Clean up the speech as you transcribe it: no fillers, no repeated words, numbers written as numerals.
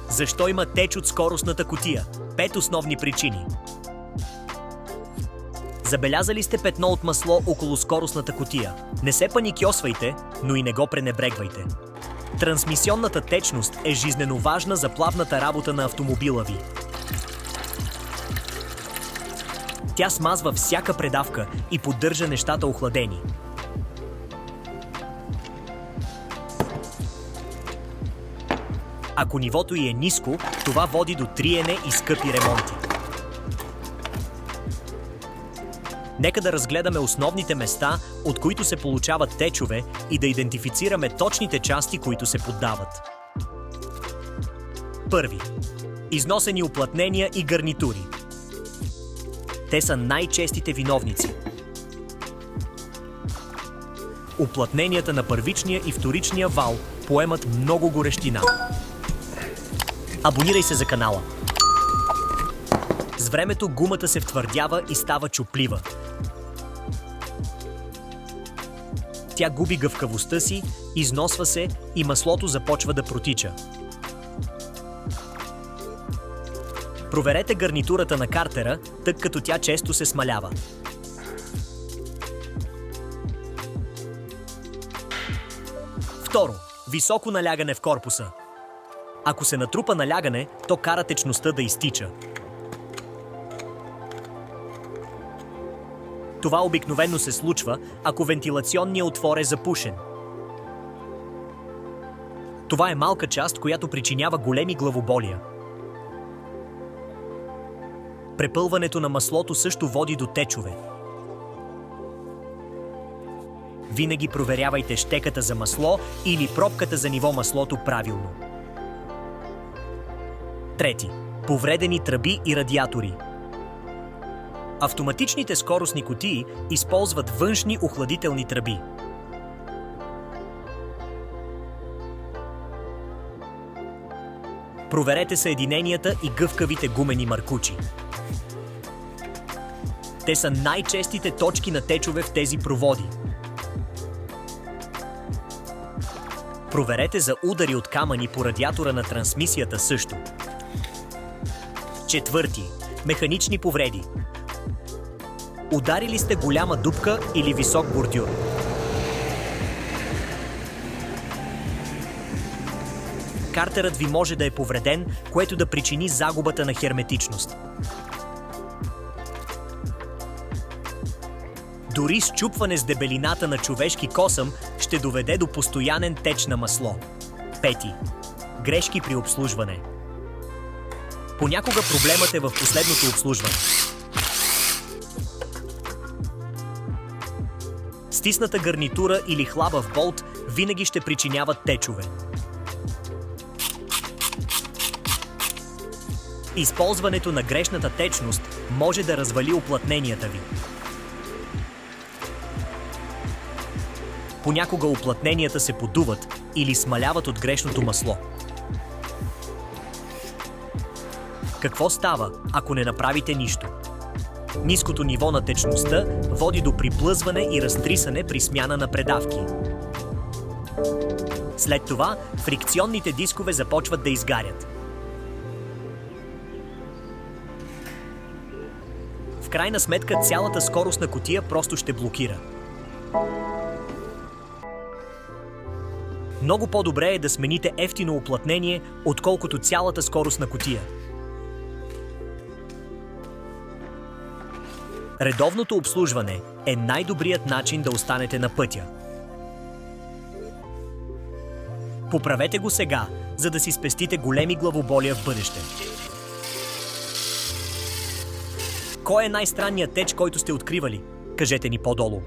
Защо има теч от скоростната кутия? 5 основни причини. Забелязали сте петно от масло около скоростната кутия? Не се паникьосвайте, но и не го пренебрегвайте. Трансмисионната течност е жизнено важна за плавната работа на автомобила ви. Тя смазва всяка предавка и поддържа нещата охладени. Ако нивото й е ниско, това води до триене и скъпи ремонти. Нека да разгледаме основните места, от които се получават течове и да идентифицираме точните части, които се поддават. Първи. Износени уплътнения и гарнитури. Те са най-честите виновници. Уплътненията на първичния и вторичния вал поемат много горещина. Абонирай се за канала. С времето гумата се втвърдява и става чуплива. Тя губи гъвкавостта си, износва се и маслото започва да протича. Проверете гарнитурата на картера, тъй като тя често се смалява. Второ. Високо налягане в корпуса. Ако се натрупа налягане, то кара течността да изтича. Това обикновено се случва, ако вентилационният отвор е запушен. Това е малка част, която причинява големи главоболия. Препълването на маслото също води до течове. Винаги проверявайте щеката за масло или пробката за ниво маслото правилно. Трети. Повредени тръби и радиатори. Автоматичните скоростни кутии използват външни охладителни тръби. Проверете съединенията и гъвкавите гумени маркучи. Те са най-честите точки на течове в тези проводи. Проверете за удари от камъни по радиатора на трансмисията също. Четвърти. Механични повреди. Ударили сте голяма дупка или висок бордюр. Картерът ви може да е повреден, което да причини загубата на херметичност. Дори счупване с дебелината на човешки косъм ще доведе до постоянен теч на масло. Пети. Грешки при обслужване. Понякога проблемът е в последното обслужване. Стисната гарнитура или хлабав болт винаги ще причиняват течове. Използването на грешната течност може да развали уплътненията ви. Понякога уплътненията се подуват или смаляват от грешното масло. Какво става, ако не направите нищо? Ниското ниво на течността води до приплъзване и разтрисане при смяна на предавки. След това фрикционните дискове започват да изгарят. В крайна сметка цялата скоростна кутия просто ще блокира. Много по-добре е да смените евтино уплътнение, отколкото цялата скоростна кутия. Редовното обслужване е най-добрият начин да останете на пътя. Поправете го сега, за да си спестите големи главоболия в бъдеще. Кой е най-странният теч, който сте откривали? Кажете ни по-долу.